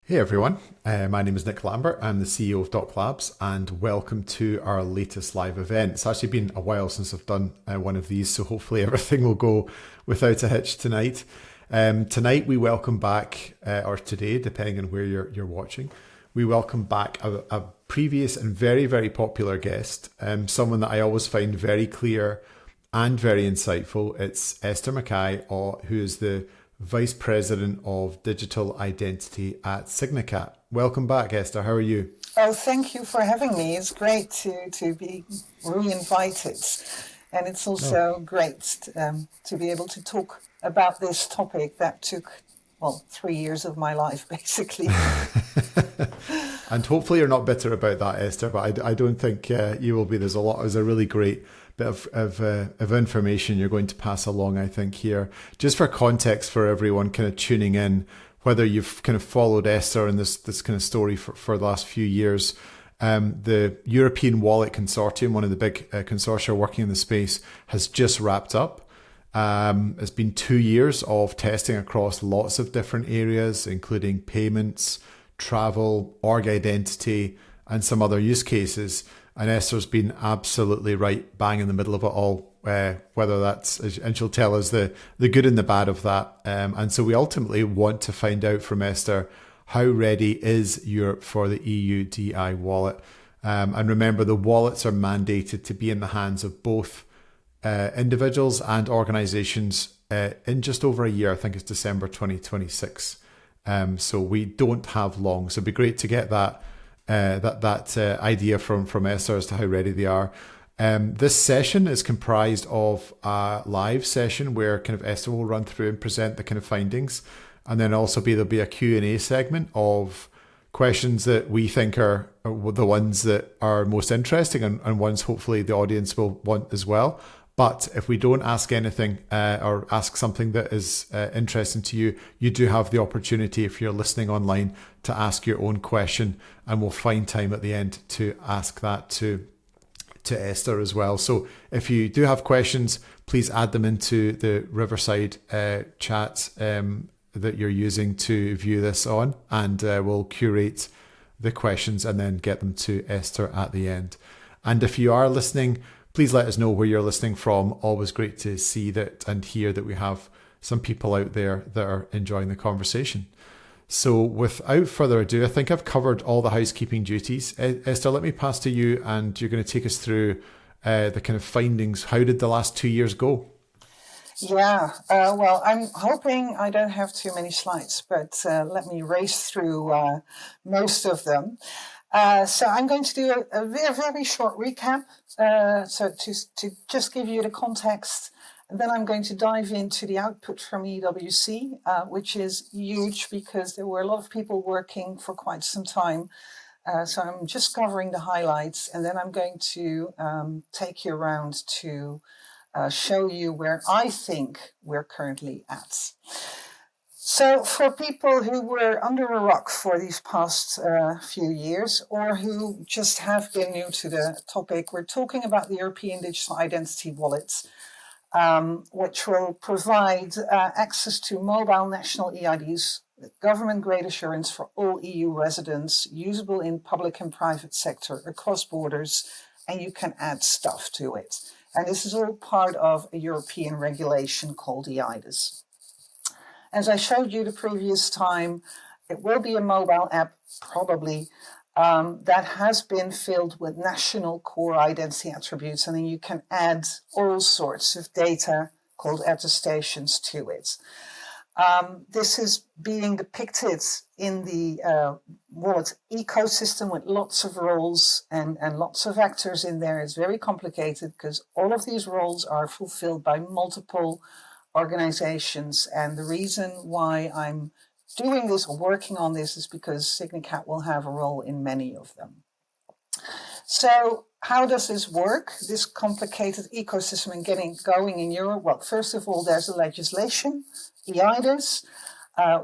Hey everyone, my name is Nick Lambert. I'm the CEO of Doc Labs, and welcome to our latest live event. It's actually been a while since I've done one of these, so hopefully everything will go without a hitch tonight. Tonight we welcome back, or today, depending on where you're watching, we welcome back a previous and very, very popular guest, someone that I always find very clear and very insightful. It's Esther Makaay, who is the Vice President of Digital Identity at Signicat. Welcome back, Esther. How are you? Oh, thank you for having me. It's great to be re-invited. And it's also great to be able to talk about this topic that took, 3 years of my life, basically. And hopefully you're not bitter about that, Esther, but I don't think you will be. There's a really great bit of information you're going to pass along, I think, here. Just for context for everyone kind of tuning in, whether you've kind of followed Esther and this kind of story for the last few years, the European Wallet Consortium, one of the big consortia working in the space, has just wrapped up. It's been 2 years of testing across lots of different areas, including payments, travel, org identity, and some other use cases. And Esther's been absolutely right bang in the middle of it all, whether that's, and she'll tell us the good and the bad of that. And so we ultimately want to find out from Esther, how ready is Europe for the EUDI wallet? And remember, the wallets are mandated to be in the hands of both individuals and organizations in just over a year. I think it's December 2026. So we don't have long. So it'd be great to get that idea from Esther as to how ready they are. This session is comprised of a live session where kind of Esther will run through and present the kind of findings, and then also there'll be a Q&A segment of questions that we think are the ones that are most interesting and ones hopefully the audience will want as well. But if we don't ask anything or ask something that is interesting to you, you do have the opportunity, if you're listening online, to ask your own question, and we'll find time at the end to ask that to Esther as well. So if you do have questions, please add them into the Riverside chat that you're using to view this on, and we'll curate the questions and then get them to Esther at the end. And if you are listening, please let us know where you're listening from. Always great to see that and hear that we have some people out there that are enjoying the conversation. So without further ado, I think I've covered all the housekeeping duties. Esther, let me pass to you, and you're going to take us through the kind of findings. How did the last 2 years go? Yeah, I'm hoping I don't have too many slides, but let me race through most of them. So I'm going to do a very, very short recap, so to just give you the context. And then I'm going to dive into the output from EWC, which is huge because there were a lot of people working for quite some time. So I'm just covering the highlights, and then I'm going to take you around to show you where I think we're currently at. So for people who were under a rock for these past few years, or who just have been new to the topic, we're talking about the European Digital Identity Wallet, which will provide access to mobile national EIDs with government-grade assurance for all EU residents, usable in public and private sector across borders, and you can add stuff to it. And this is all part of a European regulation called eIDAS. As I showed you the previous time, it will be a mobile app, probably, that has been filled with national core identity attributes, and then you can add all sorts of data called attestations to it. This is being depicted in the wallet ecosystem with lots of roles and lots of actors in there. It's very complicated because all of these roles are fulfilled by multiple organizations. And the reason why I'm doing this or working on this is because Signicat will have a role in many of them. So how does this work, this complicated ecosystem and getting going in Europe? Well, first of all, there's a legislation, eIDAS,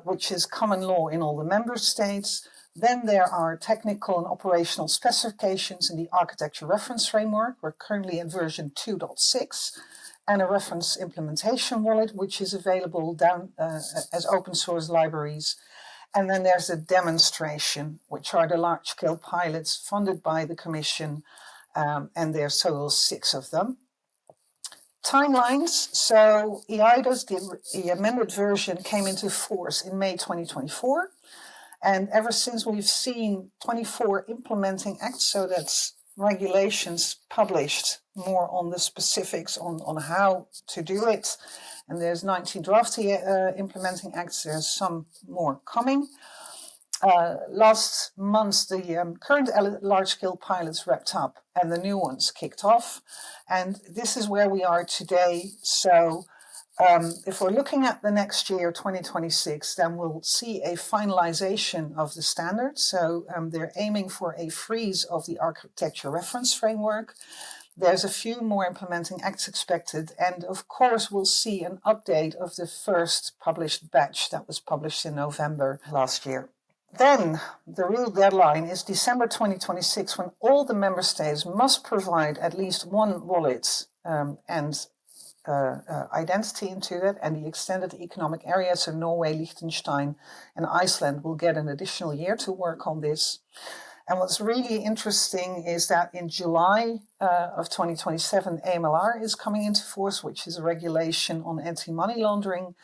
which is common law in all the member states. Then there are technical and operational specifications in the architecture reference framework. We're currently in version 2.6. And a reference implementation wallet, which is available down as open source libraries. And then there's a demonstration, which are the large-scale pilots funded by the Commission, and there's total 6 of them. Timelines. So EIDAS, the amended version, came into force in May 2024. And ever since, we've seen 24 implementing acts, so that's regulations published more on the specifics on how to do it. And there's 19 draft implementing acts. There's some more coming. Last month, the current large-scale pilots wrapped up and the new ones kicked off. And this is where we are today. So if we're looking at the next year, 2026, then we'll see a finalization of the standard. So they're aiming for a freeze of the architecture reference framework. There's a few more implementing acts expected. And of course, we'll see an update of the first published batch that was published in November last year. Then the real deadline is December 2026, when all the member states must provide at least one wallet and identity into that, and the extended economic area, so Norway, Liechtenstein, and Iceland will get an additional year to work on this. And what's really interesting is that in July of 2027, AMLR is coming into force, which is a regulation on anti-money laundering,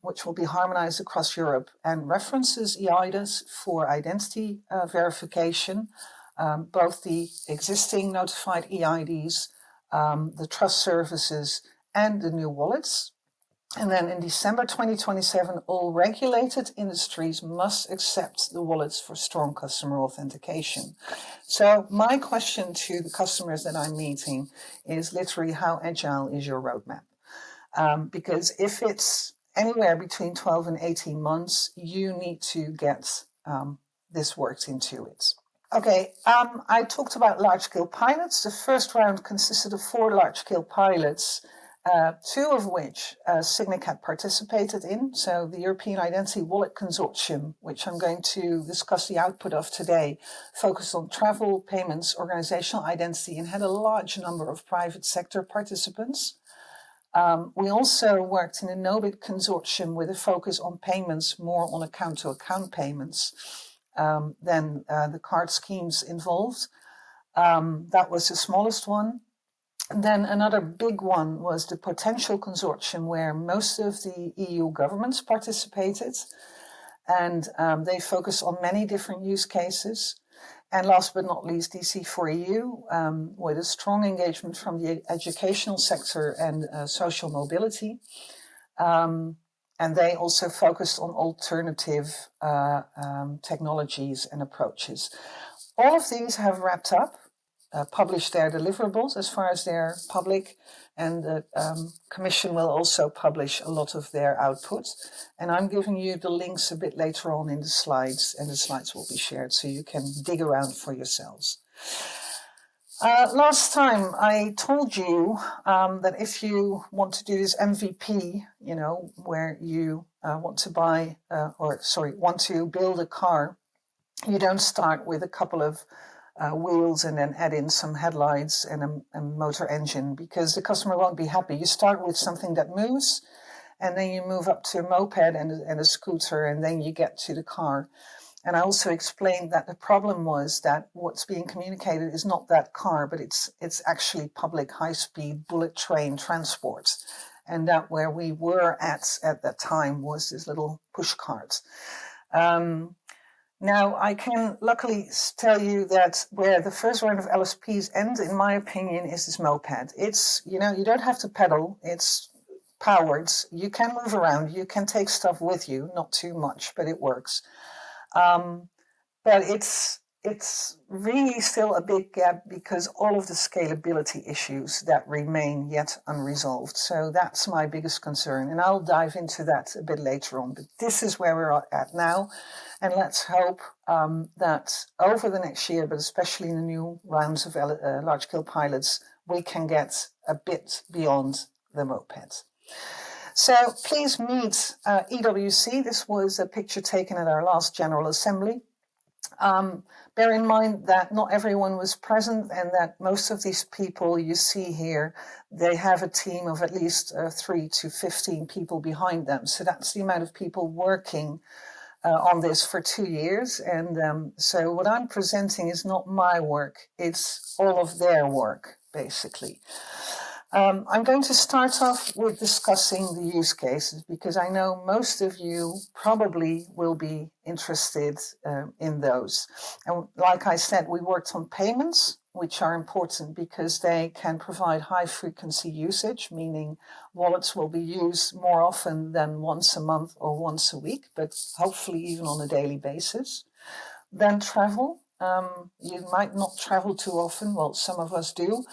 which will be harmonized across Europe and references EIDAS for identity verification, both the existing notified EIDs, the trust services, and the new wallets. And then in December 2027, all regulated industries must accept the wallets for strong customer authentication. So my question to the customers that I'm meeting is literally, how agile is your roadmap? Because if it's anywhere between 12 and 18 months, you need to get this worked into it. Okay, I talked about large-scale pilots. The first round consisted of 4 large-scale pilots, 2 of which Signicat participated in. So the European Identity Wallet Consortium, which I'm going to discuss the output of today, focused on travel, payments, organizational identity, and had a large number of private sector participants. We also worked in a NOBIT consortium with a focus on payments, more on account-to-account payments than the card schemes involved. That was the smallest one. And then another big one was the Potential Consortium, where most of the EU governments participated. And they focus on many different use cases. And last but not least, DC4EU, with a strong engagement from the educational sector and social mobility. And they also focused on alternative technologies and approaches. All of these have wrapped up, published their deliverables as far as they're public, and the Commission will also publish a lot of their output. And I'm giving you the links a bit later on in the slides, and the slides will be shared so you can dig around for yourselves. Last time I told you that if you want to do this MVP, where you want to build a car, you don't start with a couple of wheels and then add in some headlights and a motor engine, because the customer won't be happy. You start with something that moves, and then you move up to a moped and a scooter, and then you get to the car. And I also explained that the problem was that what's being communicated is not that car, but it's actually public high-speed bullet train transport. And that where we were at that time was this little push cart. Now, I can luckily tell you that where the first round of LSPs ends, in my opinion, is this moped. It's, you don't have to pedal. It's powered. You can move around. You can take stuff with you, not too much, but it works. But it's really still a big gap because all of the scalability issues that remain yet unresolved. So that's my biggest concern. And I'll dive into that a bit later on. But this is where we're at now. And let's hope that over the next year, but especially in the new rounds of large-scale pilots, we can get a bit beyond the moped. So please meet EWC. This was a picture taken at our last General Assembly. Bear in mind that not everyone was present, and that most of these people you see here, they have a team of at least 3 to 15 people behind them. So that's the amount of people working on this for 2 years. And so what I'm presenting is not my work, it's all of their work, basically. I'm going to start off with discussing the use cases, because I know most of you probably will be interested in those. And like I said, we worked on payments, which are important because they can provide high frequency usage, meaning wallets will be used more often than once a month or once a week, but hopefully even on a daily basis. Then travel. You might not travel too often. Well, some of us do,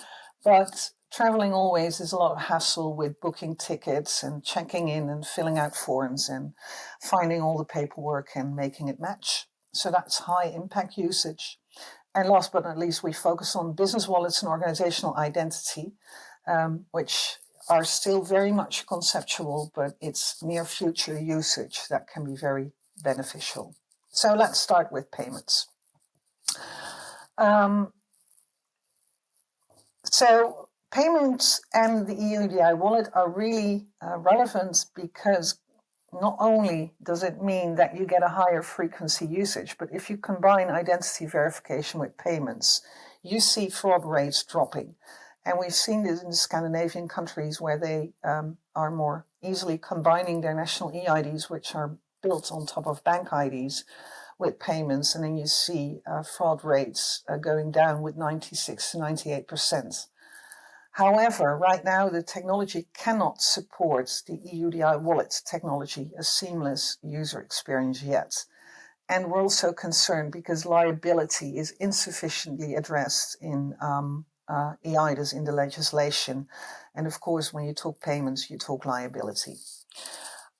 but traveling always is a lot of hassle with booking tickets and checking in and filling out forms and finding all the paperwork and making it match. So that's high impact usage. And last but not least, we focus on business wallets and organizational identity, which are still very much conceptual, but it's near future usage that can be very beneficial. So let's start with payments. So payments and the EUDI wallet are really relevant because not only does it mean that you get a higher frequency usage, but if you combine identity verification with payments, you see fraud rates dropping. And we've seen this in the Scandinavian countries where they are more easily combining their national EIDs, which are built on top of bank IDs, with payments, and then you see fraud rates going down with 96 to 98%. However, right now the technology cannot support the EUDI Wallet technology, a seamless user experience yet. And we're also concerned because liability is insufficiently addressed in EIDs in the legislation. And of course, when you talk payments, you talk liability.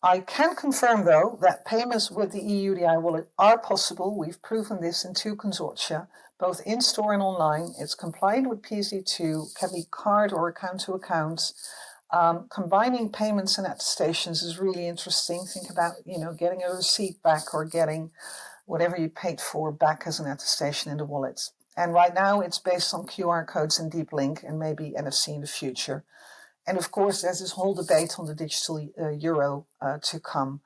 I can confirm, though, that payments with the EUDI wallet are possible. We've proven this in 2 consortia, both in-store and online. It's compliant with PSD2, can be card or account-to-account. Combining payments and attestations is really interesting. Think about, getting a receipt back or getting whatever you paid for back as an attestation in the wallet. And right now, it's based on QR codes and deep link and maybe NFC in the future. And of course, there's this whole debate on the digital euro to come,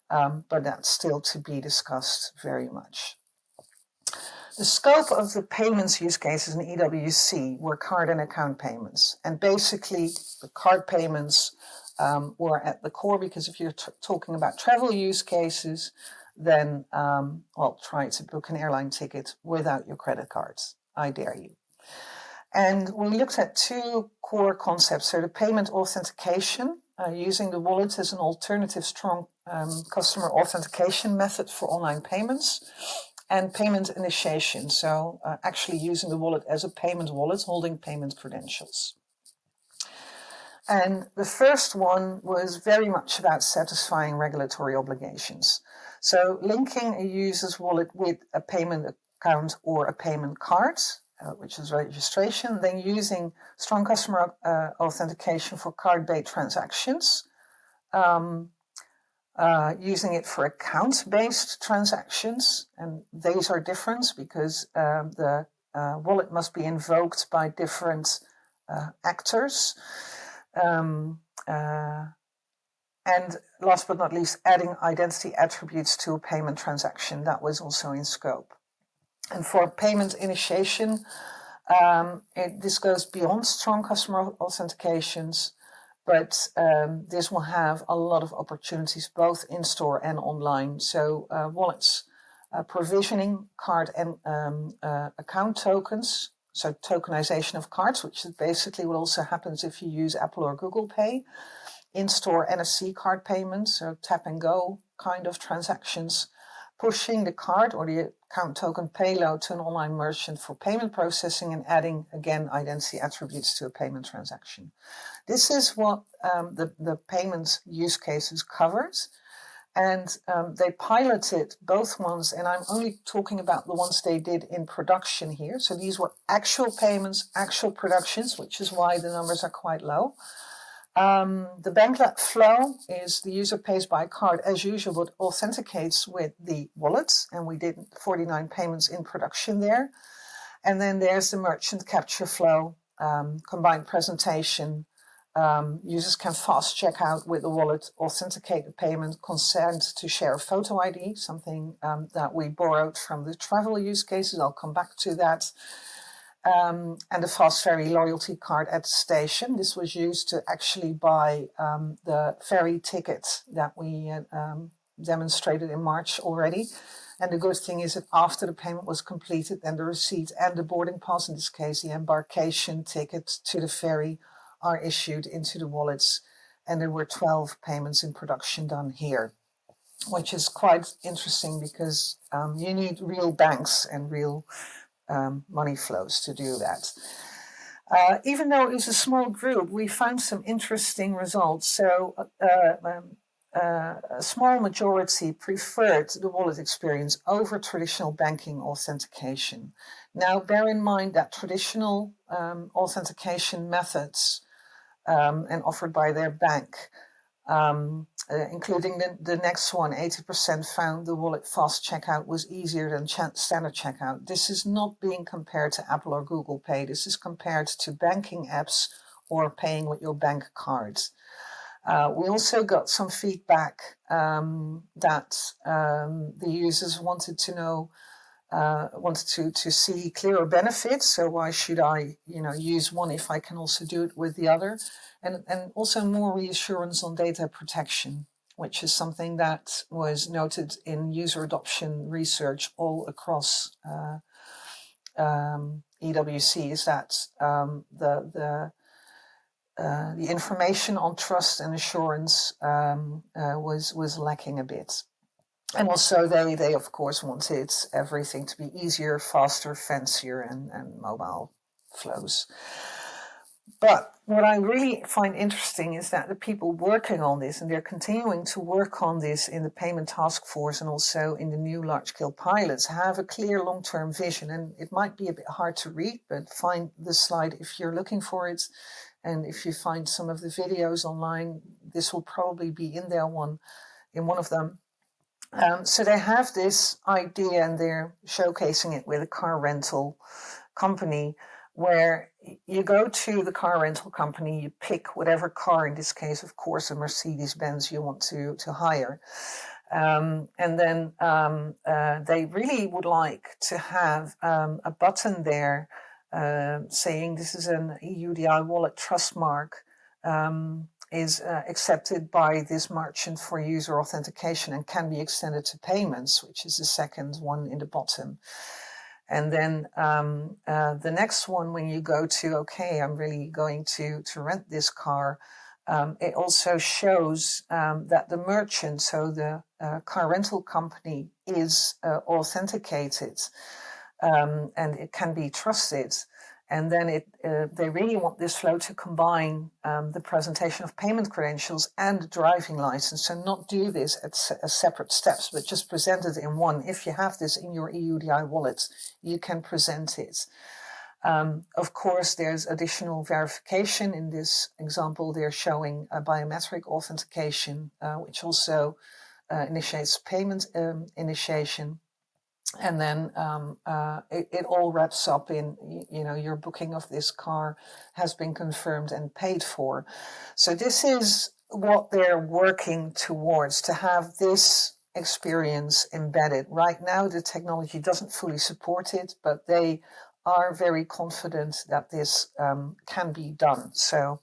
but that's still to be discussed very much. The scope of the payments use cases in EWC were card and account payments. And basically, the card payments were at the core, because if you're talking about travel use cases, then, try to book an airline ticket without your credit cards. I dare you. And we looked at 2 core concepts. So the payment authentication, using the wallet as an alternative strong customer authentication method for online payments, and payment initiation. So actually using the wallet as a payment wallet, holding payment credentials. And the first one was very much about satisfying regulatory obligations. So linking a user's wallet with a payment account or a payment card, which is registration, then using strong customer authentication for card-based transactions, using it for account-based transactions, and these are different because the wallet must be invoked by different actors. And last but not least, adding identity attributes to a payment transaction, that was also in scope. And for payment initiation, this goes beyond strong customer authentications, but this will have a lot of opportunities both in-store and online. So wallets provisioning card and account tokens, so tokenization of cards, which is basically what also happens if you use Apple or Google Pay. In-store NFC card payments, so tap and go kind of transactions. Pushing the card or the account token payload to an online merchant for payment processing, and adding, again, identity attributes to a payment transaction. This is what the payments use cases covers. And they piloted both ones, and I'm only talking about the ones they did in production here. So these were actual payments, actual productions, which is why the numbers are quite low. The banklet flow is the user pays by card as usual, but authenticates with the wallets. And we did 49 payments in production there. And then there's the merchant capture flow, combined presentation, users can fast check out with the wallet, authenticate the payment, consent to share a photo ID, something that we borrowed from the travel use cases. I'll come back to that. And the fast ferry loyalty card at the station. This was used to actually buy the ferry ticket that we demonstrated in March already. And the good thing is that after the payment was completed, then the receipt and the boarding pass, in this case the embarkation ticket to the ferry, are issued into the wallets. And there were 12 payments in production done here, which is quite interesting because you need real banks and real money flows to do that. Even though it was a small group, we found some interesting results. So a small majority preferred the wallet experience over traditional banking authentication. Now, bear in mind that traditional authentication methods and offered by their bank, including the next one, 80% found the wallet fast checkout was easier than standard checkout. This is not being compared to Apple or Google Pay. This is compared to banking apps or paying with your bank cards. We also got some feedback that the users wanted to know, wanted to see clearer benefits. So why should I, use one if I can also do it with the other? And also more reassurance on data protection, which is something that was noted in user adoption research all across EWC, is that the information on trust and assurance was lacking a bit. And also they of course wanted everything to be easier, faster, fancier, and mobile flows. But what I really find interesting is that the people working on this, and they're continuing to work on this in the payment task force and also in the new large-scale pilots, have a clear long-term vision. And it might be a bit hard to read, but find the slide if you're looking for it. And if you find some of the videos online, this will probably be in one of them. So they have this idea and they're showcasing it with a car rental company, where you go to the car rental company, you pick whatever car, in this case, of course, a Mercedes-Benz you want to hire. And then they really would like to have a button there saying this is an EUDI Wallet trust mark, is accepted by this merchant for user authentication and can be extended to payments, which is the second one in the bottom. And then the next one, when you go to, okay, I'm really going to rent this car, it also shows that the merchant, so the car rental company, is authenticated and it can be trusted. And then they really want this flow to combine the presentation of payment credentials and the driving license. So not do this as separate steps, but just present it in one. If you have this in your EUDI wallet, you can present it. Of course, there's additional verification. In this example, they're showing a biometric authentication, which also initiates payment initiation. And then it all wraps up in, your booking of this car has been confirmed and paid for. So this is what they're working towards, to have this experience embedded. Right now, the technology doesn't fully support it, but they are very confident that this can be done. So,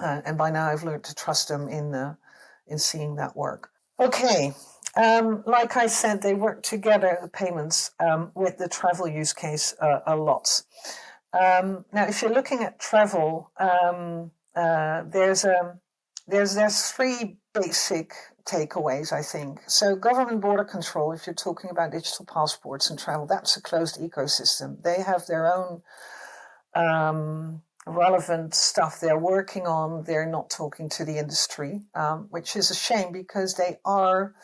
and by now I've learned to trust them in seeing that work. Okay. Like I said, they work together, the payments, with the travel use case a lot. Now, if you're looking at travel, there's three basic takeaways, I think. So government border control, if you're talking about digital passports and travel, that's a closed ecosystem. They have their own relevant stuff they're working on. They're not talking to the industry, which is a shame because they are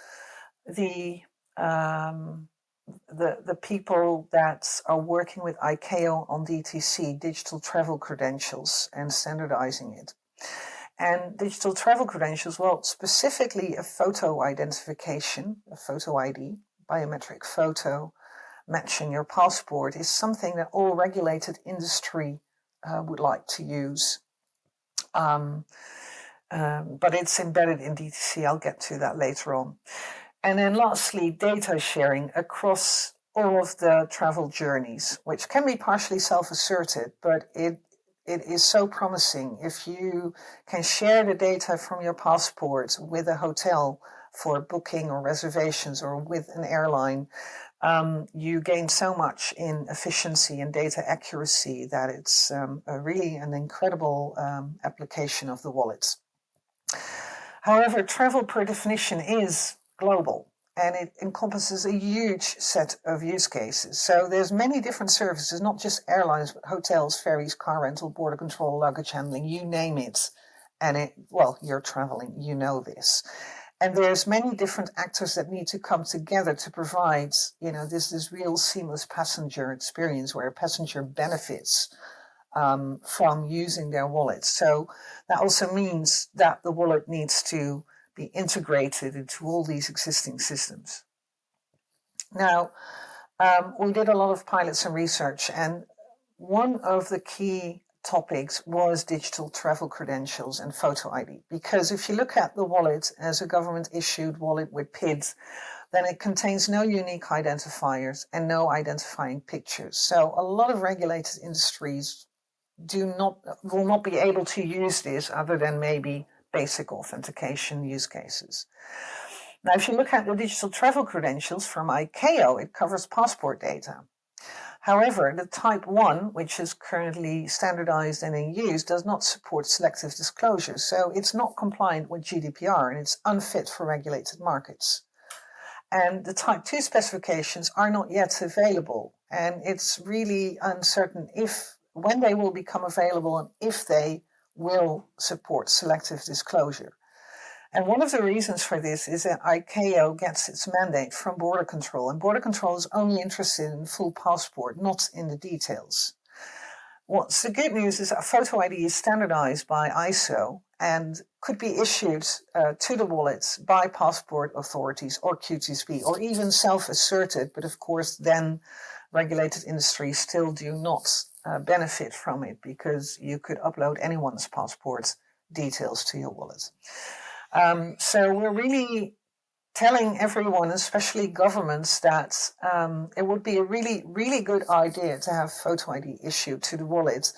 the people that are working with ICAO on DTC, digital travel credentials, and standardizing it. And digital travel credentials, well, specifically a photo identification, a photo ID, biometric photo matching your passport, is something that all regulated industry would like to use. But it's embedded in DTC. I'll get to that later on. And then lastly, data sharing across all of the travel journeys, which can be partially self-asserted, but it is so promising. If you can share the data from your passport with a hotel for booking or reservations, or with an airline, you gain so much in efficiency and data accuracy that it's really an incredible application of the wallets. However, travel per definition is global, and it encompasses a huge set of use cases. So there's many different services, not just airlines, but hotels, ferries, car rental, border control, luggage handling, you name it. And you're traveling, you know this. And there's many different actors that need to come together to provide, this real seamless passenger experience where a passenger benefits from using their wallet. So that also means that the wallet needs to be integrated into all these existing systems. Now, we did a lot of pilots and research, and one of the key topics was digital travel credentials and photo ID. Because if you look at the wallet as a government-issued wallet with PID, then it contains no unique identifiers and no identifying pictures. So a lot of regulated industries will not be able to use this other than maybe basic authentication use cases. Now, if you look at the digital travel credentials from ICAO, it covers passport data. However, the Type 1, which is currently standardized and in use, does not support selective disclosure. So it's not compliant with GDPR, and it's unfit for regulated markets. And the Type 2 specifications are not yet available, and it's really uncertain when they will become available and if they will support selective disclosure. And one of the reasons for this is that ICAO gets its mandate from border control, and border control is only interested in full passport, not in the details. What's the good news is that photo ID is standardized by ISO and could be issued to the wallets by passport authorities or QTSP, or even self-asserted, but of course then regulated industries still do not benefit from it, because you could upload anyone's passport details to your wallet. So we're really telling everyone, especially governments, that it would be a really, really good idea to have photo ID issued to the wallet,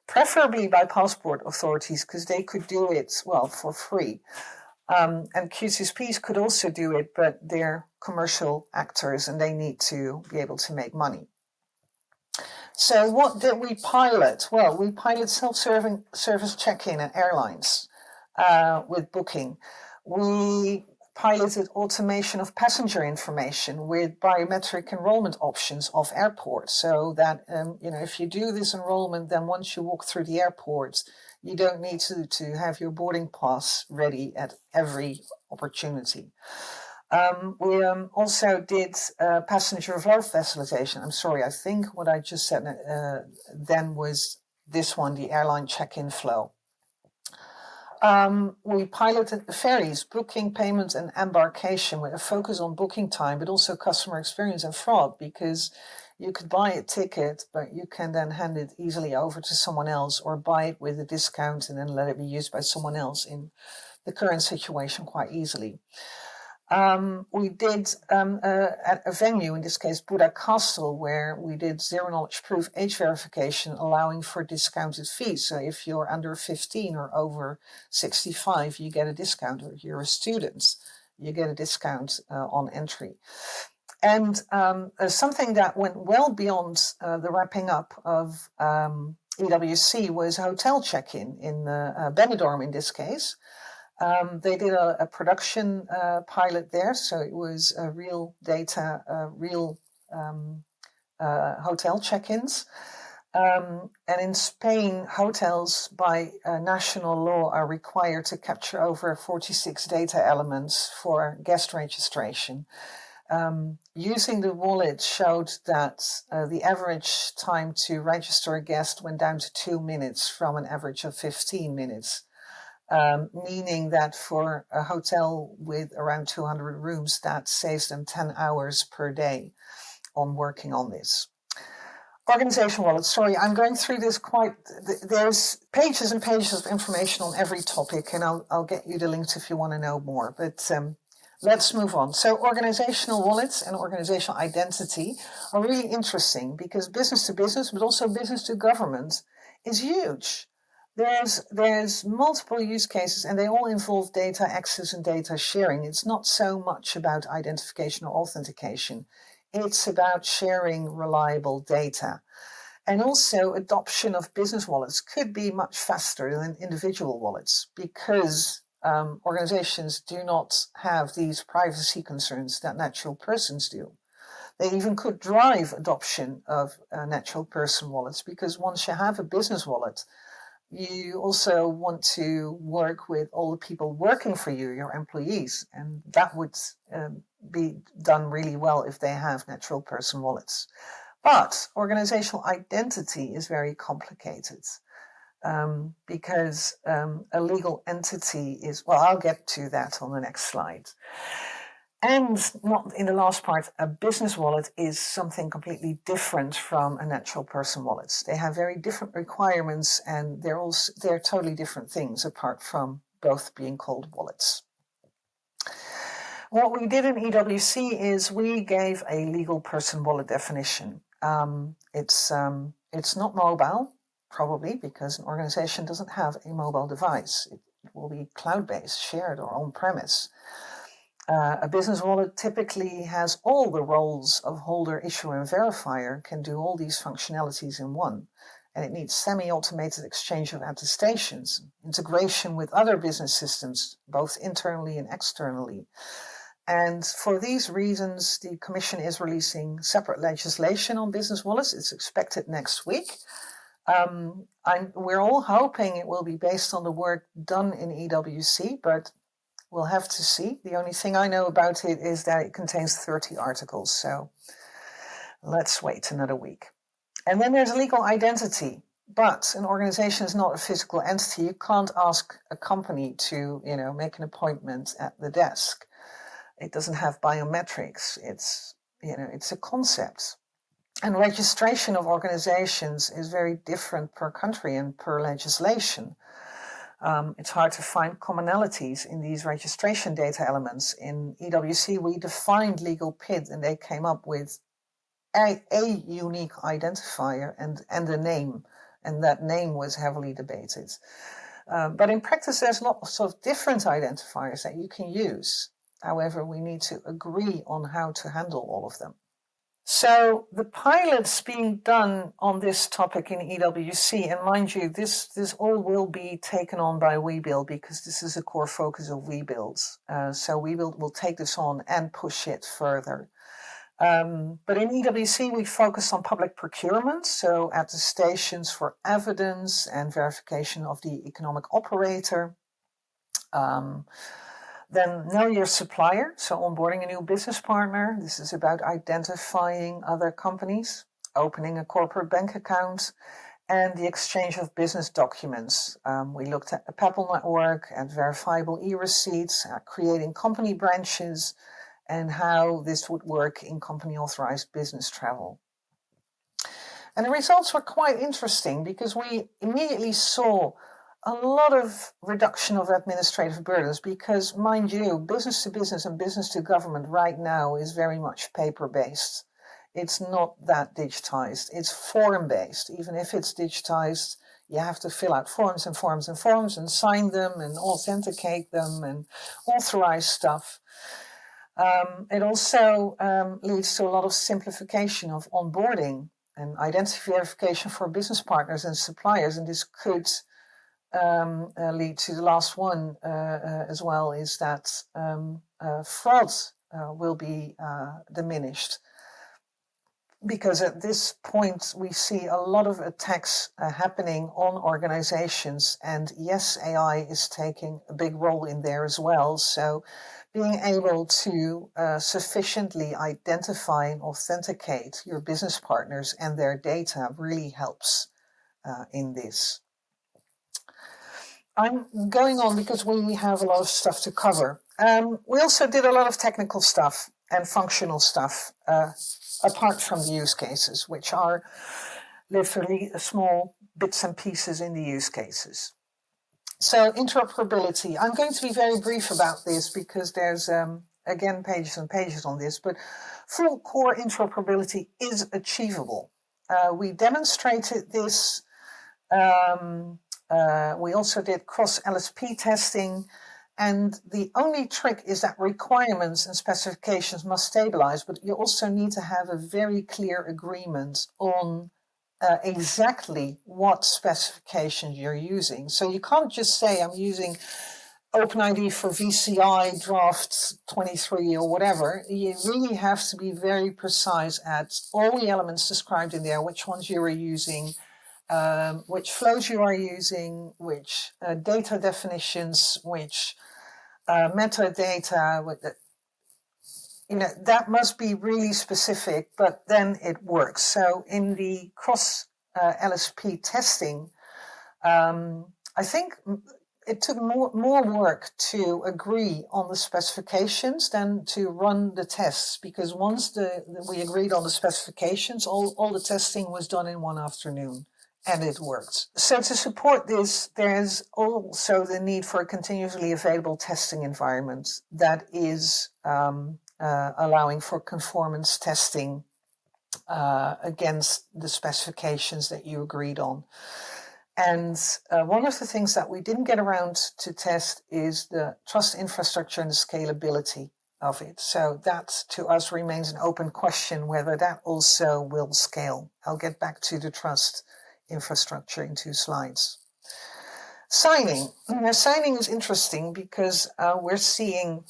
preferably by passport authorities, because they could do it, for free. And QCSPs could also do it, but they're commercial actors and they need to be able to make money. So what did we pilot? Well, we pilot self-service check-in at airlines with booking. We piloted automation of passenger information with biometric enrollment options off airports, so that if you do this enrollment, then once you walk through the airport, you don't need to have your boarding pass ready at every opportunity. We also did passenger flow facilitation. I'm sorry, I think what I just said then was this one, the airline check-in flow. We piloted the ferries, booking, payments, and embarkation with a focus on booking time, but also customer experience and fraud, because you could buy a ticket, but you can then hand it easily over to someone else, or buy it with a discount and then let it be used by someone else in the current situation quite easily. We did at a venue, in this case Buddha Castle, where we did zero knowledge proof age verification, allowing for discounted fees. So if you're under 15 or over 65, you get a discount, or if you're a student, you get a discount on entry. And something that went well beyond the wrapping up of EWC was hotel check-in in Benidorm, in this case. They did a production pilot there, so it was real data, real hotel check-ins. And in Spain, hotels by national law are required to capture over 46 data elements for guest registration. Using the wallet showed that the average time to register a guest went down to 2 minutes from an average of 15 minutes. Meaning that for a hotel with around 200 rooms, that saves them 10 hours per day on working on this. Organizational wallets. Sorry, I'm going through this there's pages and pages of information on every topic, and I'll get you the links if you want to know more. But let's move on. So organizational wallets and organizational identity are really interesting because business to business, but also business to government is huge. There's multiple use cases and they all involve data access and data sharing. It's not so much about identification or authentication. It's about sharing reliable data. And also adoption of business wallets could be much faster than individual wallets because organizations do not have these privacy concerns that natural persons do. They even could drive adoption of natural person wallets because once you have a business wallet, you also want to work with all the people working for you, your employees, and that would be done really well if they have natural person wallets. But organizational identity is very complicated because a legal entity is, well, I'll get to that on the next slide. And not in the last part, a business wallet is something completely different from a natural person wallet. They have very different requirements and they're totally different things apart from both being called wallets. What we did in EWC is we gave a legal person wallet definition. It's not mobile, probably because an organization doesn't have a mobile device. It will be cloud-based, shared or on-premise. A business wallet typically has all the roles of holder, issuer, and verifier, can do all these functionalities in one. And it needs semi-automated exchange of attestations, integration with other business systems, both internally and externally. And for these reasons, the Commission is releasing separate legislation on business wallets. It's expected next week. We're all hoping it will be based on the work done in EWC, but we'll have to see. The only thing I know about it is that it contains 30 articles, so let's wait another week. And then there's legal identity, but an organization is not a physical entity. You can't ask a company to, make an appointment at the desk. It doesn't have biometrics. It's a concept. And registration of organizations is very different per country and per legislation. It's hard to find commonalities in these registration data elements. In EWC, we defined legal PID and they came up with a unique identifier and a name, and that name was heavily debated. But in practice, there's lots of different identifiers that you can use. However, we need to agree on how to handle all of them. So the pilots being done on this topic in EWC, and mind you, this all will be taken on by WeBuild because this is a core focus of WeBuild. So WeBuild will take this on and push it further. But in EWC, we focus on public procurement, so attestations for evidence and verification of the economic operator. Then know your supplier, so onboarding a new business partner. This is about identifying other companies, opening a corporate bank account, and the exchange of business documents. We looked at the PEPL network and verifiable eReceipts, creating company branches, and how this would work in company authorized business travel. And the results were quite interesting because we immediately saw a lot of reduction of administrative burdens because, mind you, business to business and business to government right now is very much paper-based. It's not that digitized. It's form-based. Even if it's digitized, you have to fill out forms and forms and forms and sign them and authenticate them and authorize stuff. It also leads to a lot of simplification of onboarding and identity verification for business partners and suppliers, and this could lead to the last one as well, is that fraud will be diminished. Because at this point, we see a lot of attacks happening on organizations, and yes, AI is taking a big role in there as well. So being able to sufficiently identify and authenticate your business partners and their data really helps in this. I'm going on because we have a lot of stuff to cover. We also did a lot of technical stuff and functional stuff, apart from the use cases, which are literally small bits and pieces in the use cases. So interoperability, I'm going to be very brief about this because there's, again, pages and pages on this, but full core interoperability is achievable. We demonstrated this. We also did cross LSP testing. And the only trick is that requirements and specifications must stabilize, but you also need to have a very clear agreement on exactly what specifications you're using. So you can't just say, I'm using OpenID for VCI draft 23 or whatever. You really have to be very precise at all the elements described in there, which ones you are using, which flows you are using, which data definitions, which metadata, that must be really specific, but then it works. So in the cross LSP testing, I think it took more work to agree on the specifications than to run the tests, because once we agreed on the specifications, all the testing was done in one afternoon. And it worked. So to support this, there's also the need for a continuously available testing environment that is allowing for conformance testing against the specifications that you agreed on. And one of the things that we didn't get around to test is the trust infrastructure and the scalability of it. So that to us remains an open question whether that also will scale. I'll get back to the trust infrastructure in 2 slides. Signing. Now, signing is interesting because we're seeing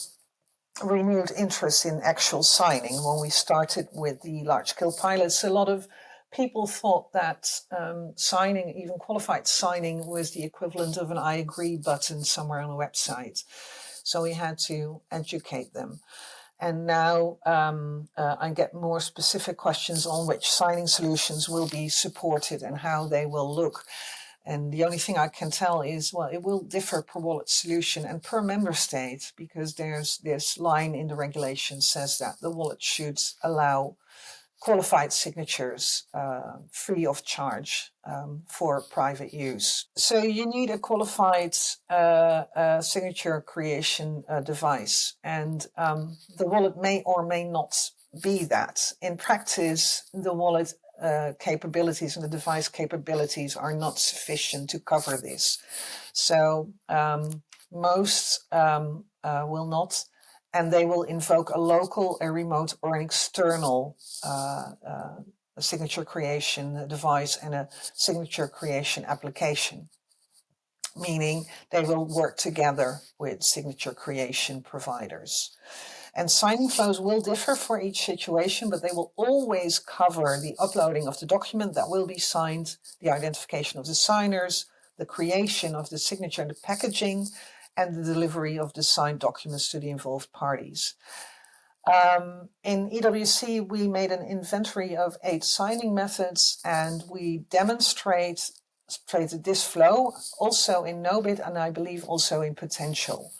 renewed interest in actual signing. When we started with the large-scale pilots, a lot of people thought that signing, even qualified signing, was the equivalent of an I agree button somewhere on a website. So we had to educate them. And now I get more specific questions on which signing solutions will be supported and how they will look. And the only thing I can tell is, well, it will differ per wallet solution and per member state, because there's this line in the regulation says that the wallet should allow qualified signatures free of charge for private use. So you need a qualified signature creation device, and the wallet may or may not be that. In practice, the wallet capabilities and the device capabilities are not sufficient to cover this. So most will not. And they will invoke a local, a remote, or an external signature creation device and a signature creation application, meaning they will work together with signature creation providers. And signing flows will differ for each situation, but they will always cover the uploading of the document that will be signed, the identification of the signers, the creation of the signature and the packaging, and the delivery of the signed documents to the involved parties. In EWC, we made an inventory of 8 signing methods, and we demonstrated this flow also in NoBit, and I believe also in Potential.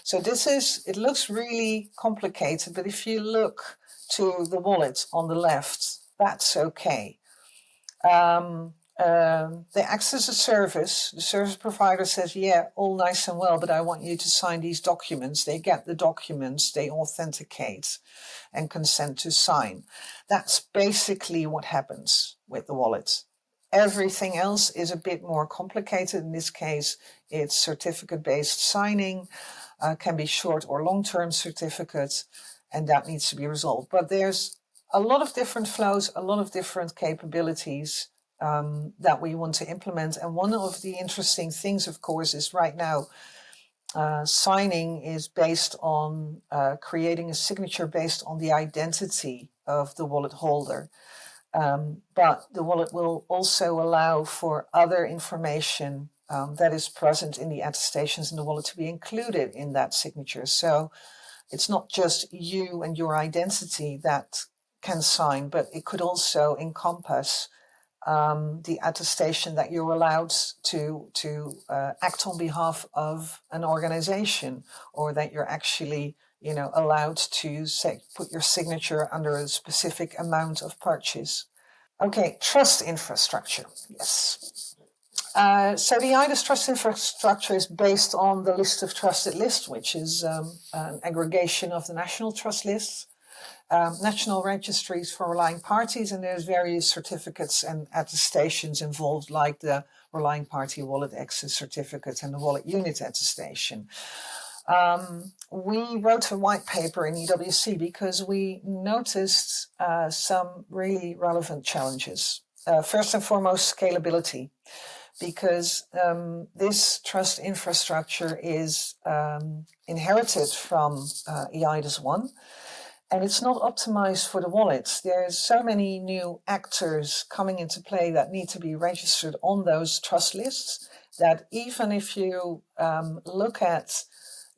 So it looks really complicated, but if you look to the wallet on the left, that's okay. They access a service. The service provider says, yeah, all nice and well, but I want you to sign these documents. They get the documents, they authenticate and consent to sign. That's basically what happens with the wallet. Everything else is a bit more complicated. In this case, it's certificate-based signing, can be short or long-term certificates, and that needs to be resolved. But there's a lot of different flows, a lot of different capabilities that we want to implement. And one of the interesting things, of course, is right now signing is based on creating a signature based on the identity of the wallet holder. But the wallet will also allow for other information that is present in the attestations in the wallet to be included in that signature. So it's not just you and your identity that can sign, but it could also encompass the attestation that you're allowed to act on behalf of an organization, or that you're actually allowed to put your signature under a specific amount of purchase. Okay, trust infrastructure. Yes. So the EUDI's trust infrastructure is based on the list of trusted lists, which is an aggregation of the national trust lists, national registries for relying parties, and there's various certificates and attestations involved, like the relying party wallet access certificate and the wallet unit attestation. We wrote a white paper in EWC because we noticed some really relevant challenges. First and foremost, scalability, because this trust infrastructure is inherited from EIDAS 1, and it's not optimized for the wallets. There's so many new actors coming into play that need to be registered on those trust lists that even if you look at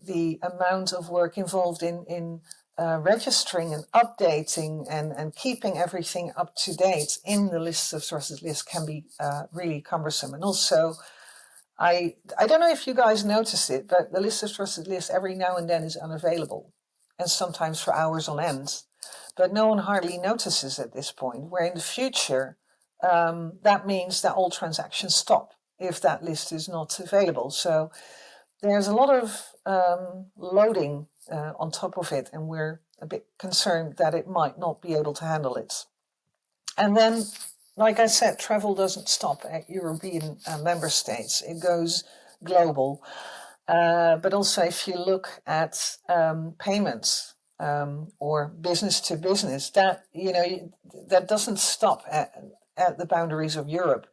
the amount of work involved in registering and updating and keeping everything up to date in the lists of trusted lists can be really cumbersome. And also, I don't know if you guys notice it, but the list of trusted lists every now and then is unavailable, and sometimes for hours on end. But no one hardly notices at this point, where in the future, that means that all transactions stop if that list is not available. So there's a lot of loading on top of it, and we're a bit concerned that it might not be able to handle it. And then, like I said, travel doesn't stop at European member states. It goes global. But also, if you look at payments or business to business, that that doesn't stop at the boundaries of Europe.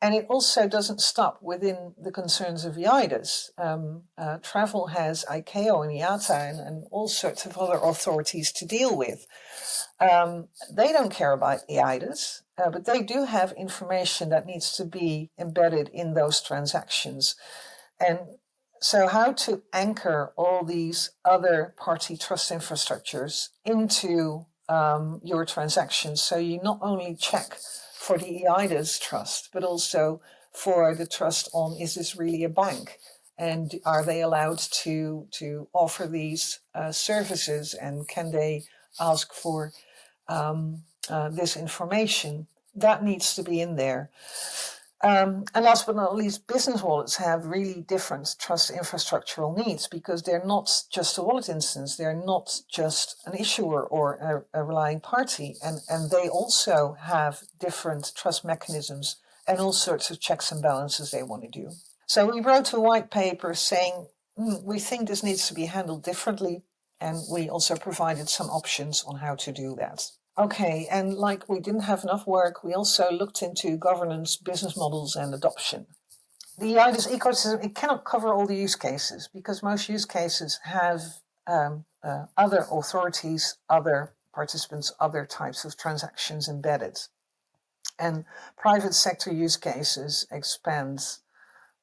And it also doesn't stop within the concerns of EIDAS. Travel has ICAO and IATA and all sorts of other authorities to deal with. They don't care about EIDAS, but they do have information that needs to be embedded in those transactions. And so how to anchor all these other party trust infrastructures into your transactions, so you not only check for the EIDAS trust, but also for the trust on, is this really a bank? And are they allowed to offer these services? And can they ask for this information? That needs to be in there. And last but not least, business wallets have really different trust infrastructural needs, because they're not just a wallet instance, they're not just an issuer or a relying party, and they also have different trust mechanisms and all sorts of checks and balances they want to do. So we wrote a white paper saying, we think this needs to be handled differently, and we also provided some options on how to do that. Okay, and like we didn't have enough work, we also looked into governance, business models, and adoption. The EIDAS ecosystem, it cannot cover all the use cases, because most use cases have other authorities, other participants, other types of transactions embedded. And private sector use cases expand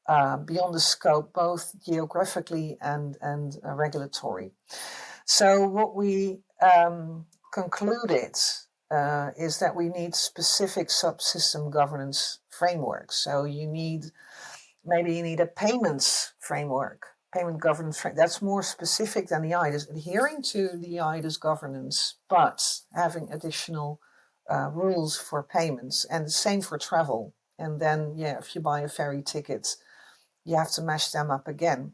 beyond the scope, both geographically and regulatory. So what we concluded is that we need specific subsystem governance frameworks. So maybe you need a payments framework, payment governance framework. That's more specific than the EIDAS, adhering to the EIDAS governance, but having additional rules for payments, and the same for travel. And then, if you buy a ferry ticket, you have to mash them up again.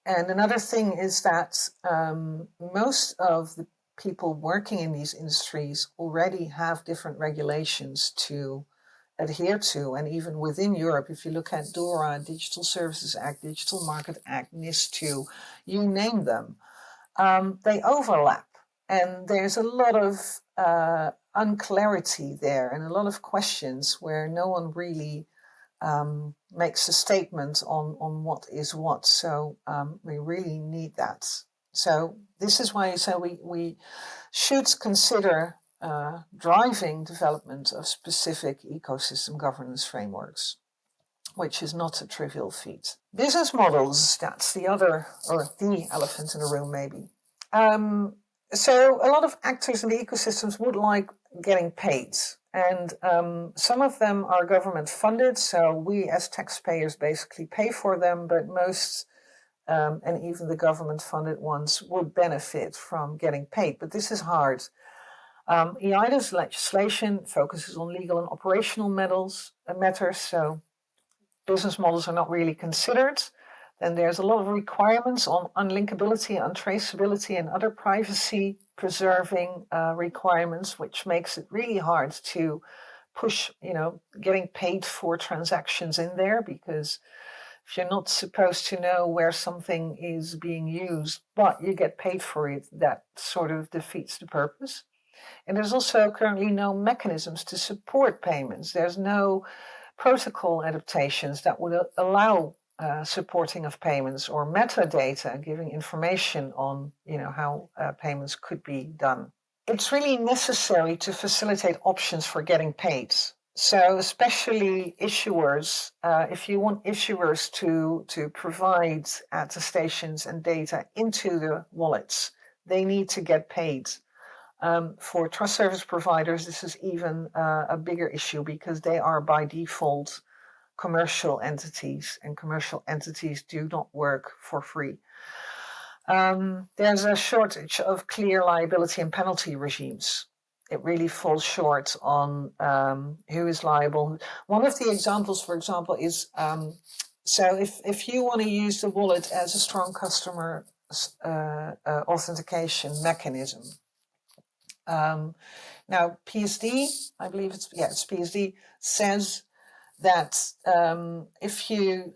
And another thing is that most of the people working in these industries already have different regulations to adhere to. And even within Europe, if you look at DORA, Digital Services Act, Digital Market Act, NIS2, you name them, they overlap. And there's a lot of unclarity there and a lot of questions where no one really makes a statement on what is what. So we really need that. So this is why I say we should consider driving development of specific ecosystem governance frameworks, which is not a trivial feat. Business models, that's the other, or the elephant in the room maybe. So a lot of actors in the ecosystems would like getting paid. And some of them are government funded, so we as taxpayers basically pay for them, but most and even the government funded ones would benefit from getting paid. But this is hard. EIDA's legislation focuses on legal and operational matters, so business models are not really considered. Then there's a lot of requirements on unlinkability, untraceability, and other privacy-preserving requirements, which makes it really hard to push, getting paid for transactions in there, because if you're not supposed to know where something is being used, but you get paid for it, that sort of defeats the purpose. And there's also currently no mechanisms to support payments. There's no protocol adaptations that would allow supporting of payments, or metadata giving information on how payments could be done. It's really necessary to facilitate options for getting paid. So especially issuers, if you want issuers to provide attestations and data into the wallets, they need to get paid. For trust service providers, this is even a bigger issue, because they are by default commercial entities, and commercial entities do not work for free. There's a shortage of clear liability and penalty regimes. It really falls short on who is liable. One of the examples, for example, is so if you want to use the wallet as a strong customer authentication mechanism. Now, PSD, I believe it's PSD, says that if you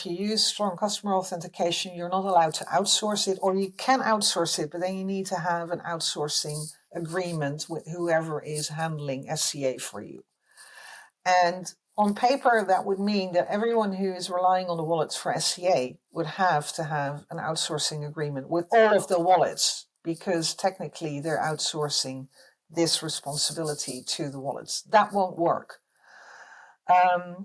use strong customer authentication, you're not allowed to outsource it, or you can outsource it, but then you need to have an outsourcing agreement with whoever is handling SCA for you. And on paper, that would mean that everyone who is relying on the wallets for SCA would have to have an outsourcing agreement with all of the wallets, because technically they're outsourcing this responsibility to the wallets. That won't work.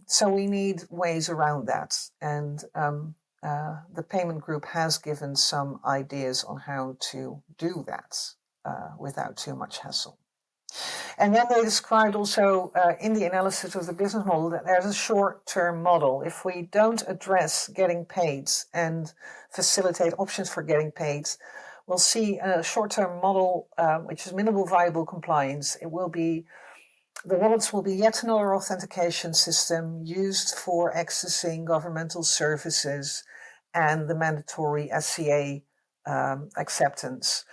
So we need ways around that. And the payment group has given some ideas on how to do that without too much hassle. And then they described also in the analysis of the business model that there's a short-term model. If we don't address getting paid and facilitate options for getting paid, we'll see a short-term model which is minimal viable compliance. The wallets will be yet another authentication system used for accessing governmental services and the mandatory SCA acceptance.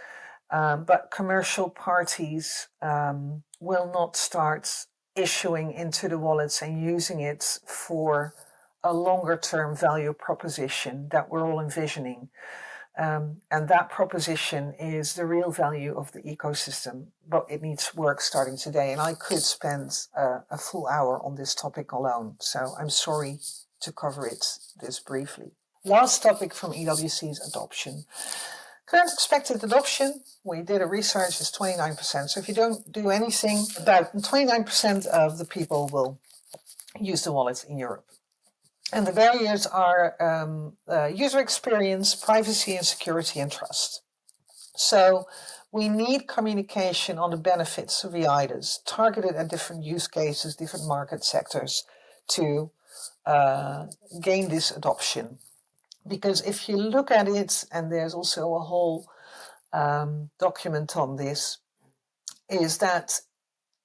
But commercial parties will not start issuing into the wallets and using it for a longer-term value proposition that we're all envisioning. And that proposition is the real value of the ecosystem, but it needs work starting today. And I could spend a full hour on this topic alone, so I'm sorry to cover it this briefly. Last topic from EWC's adoption. Current expected adoption, we did a research, is 29%. So if you don't do anything, about 29% of the people will use the wallets in Europe. And the barriers are user experience, privacy and security, and trust. So we need communication on the benefits of EIDAs targeted at different use cases, different market sectors to gain this adoption. Because if you look at it, and there's also a whole document on this, is that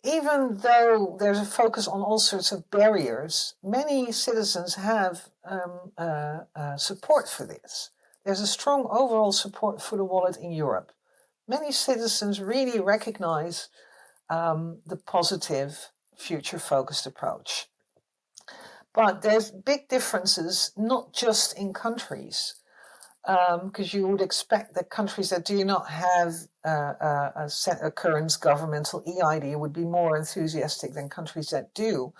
even though there's a focus on all sorts of barriers, many citizens have support for this. There's a strong overall support for the wallet in Europe. Many citizens really recognize the positive, future-focused approach. But there's big differences, not just in countries, because you would expect that countries that do not have a current governmental EID would be more enthusiastic than countries that do.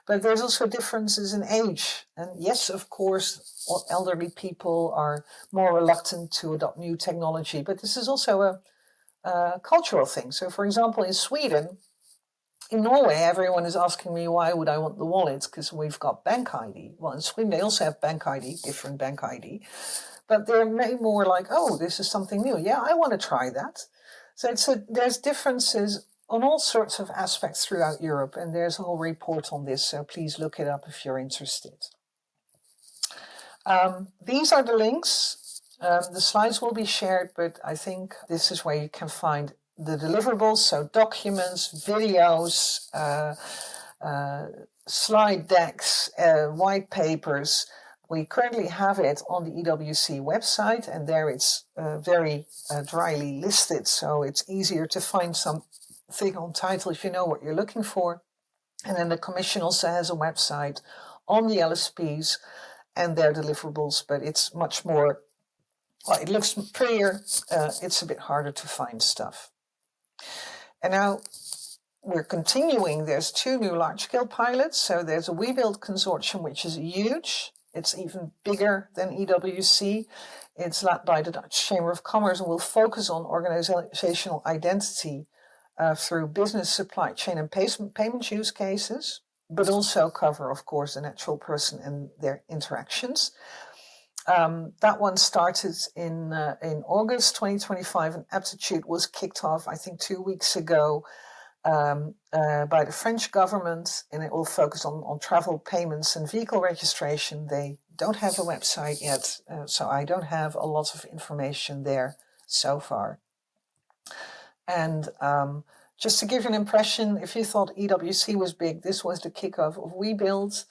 But there's also differences in age. And yes, of course, elderly people are more reluctant to adopt new technology, but this is also a cultural thing. So, for example, in Sweden, in Norway, everyone is asking me why would I want the wallets, because we've got bank ID. Well, in Sweden, they also have bank ID, different bank ID. But they're more like, oh, this is something new. Yeah, I want to try that. So there's differences on all sorts of aspects throughout Europe, and there's a whole report on this, so please look it up if you're interested. These are the links. The slides will be shared, but I think this is where you can find the deliverables, so documents, videos, slide decks, white papers. We currently have it on the EWC website, and there it's very dryly listed, so it's easier to find something on title if you know what you're looking for. And then the Commission also has a website on the LSPs and their deliverables, but it's much more, well, it looks prettier. It's a bit harder to find stuff. And now we're continuing. There's 2 new large-scale pilots. So there's a WeBuild consortium, which is huge. It's even bigger than EWC. It's led by the Dutch Chamber of Commerce and will focus on organizational identity through business, supply chain, and payment use cases, but also cover, of course, the natural person and their interactions. That one started in August 2025, and Aptitude was kicked off, I think, 2 weeks ago by the French government, and it will focus on travel payments and vehicle registration. They don't have a website yet, so I don't have a lot of information there so far. And just to give you an impression, if you thought EWC was big, this was the kickoff of WeBuild.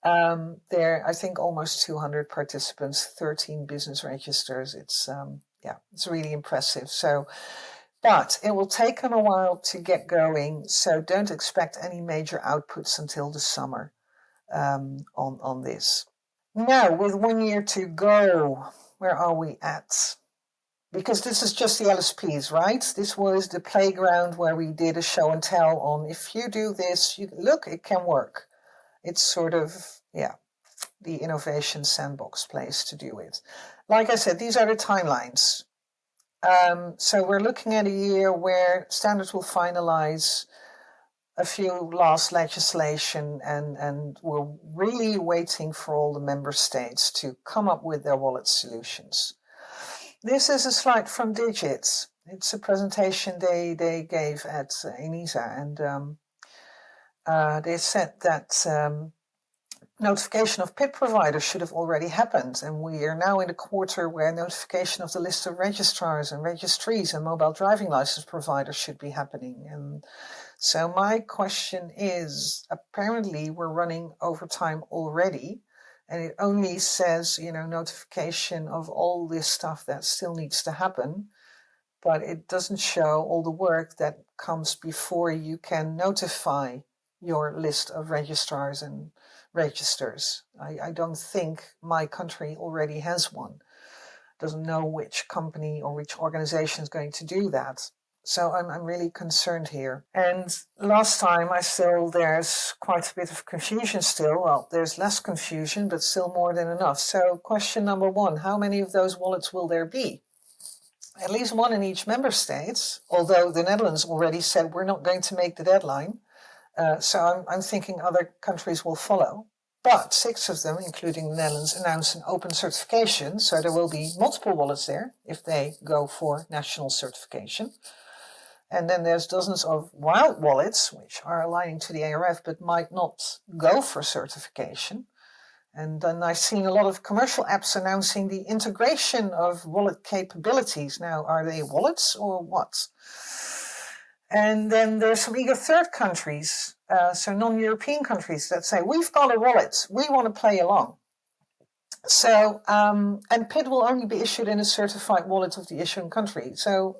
There are, I think, almost 200 participants, 13 business registers. It's really impressive. So, but it will take them a while to get going. So don't expect any major outputs until the summer on this. Now, with 1 year to go, where are we at? Because this is just the LSPs, right? This was the playground where we did a show and tell on if you do this, look, it can work. It's sort of, the innovation sandbox place to do it. Like I said, these are the timelines. So we're looking at a year where standards will finalize, a few last legislation, and we're really waiting for all the member states to come up with their wallet solutions. This is a slide from Digit. It's a presentation they gave at ENISA, and they said that notification of PIP providers should have already happened, and we are now in a quarter where notification of the list of registrars and registries and mobile driving license providers should be happening. And so my question is, apparently we're running over time already, and it only says, notification of all this stuff that still needs to happen, but it doesn't show all the work that comes before you can notify your list of registrars and registers. I don't think my country already has one. Doesn't know which company or which organization is going to do that. So I'm really concerned here. And last time there's quite a bit of confusion still. Well, there's less confusion, but still more than enough. So question number 1, how many of those wallets will there be? At least one in each member state, although the Netherlands already said we're not going to make the deadline. So I'm thinking other countries will follow. But 6 of them, including the Netherlands, announced an open certification. So there will be multiple wallets there if they go for national certification. And then there's dozens of wild wallets, which are aligning to the ARF, but might not go for certification. And then I've seen a lot of commercial apps announcing the integration of wallet capabilities. Now, are they wallets or what? And then there's some eager third countries, so non-European countries that say, we've got a wallet, we want to play along. So, and PID will only be issued in a certified wallet of the issuing country. So,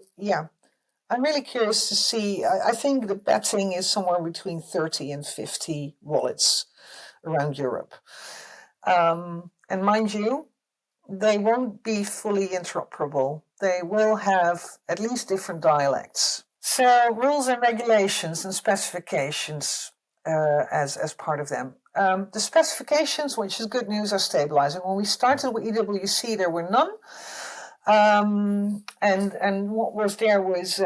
I'm really curious to see. I think the betting is somewhere between 30 and 50 wallets around Europe. And mind you, they won't be fully interoperable. They will have at least different dialects. So rules and regulations and specifications as part of them. The specifications, which is good news, are stabilizing. When we started with EWC, there were none. And what was there was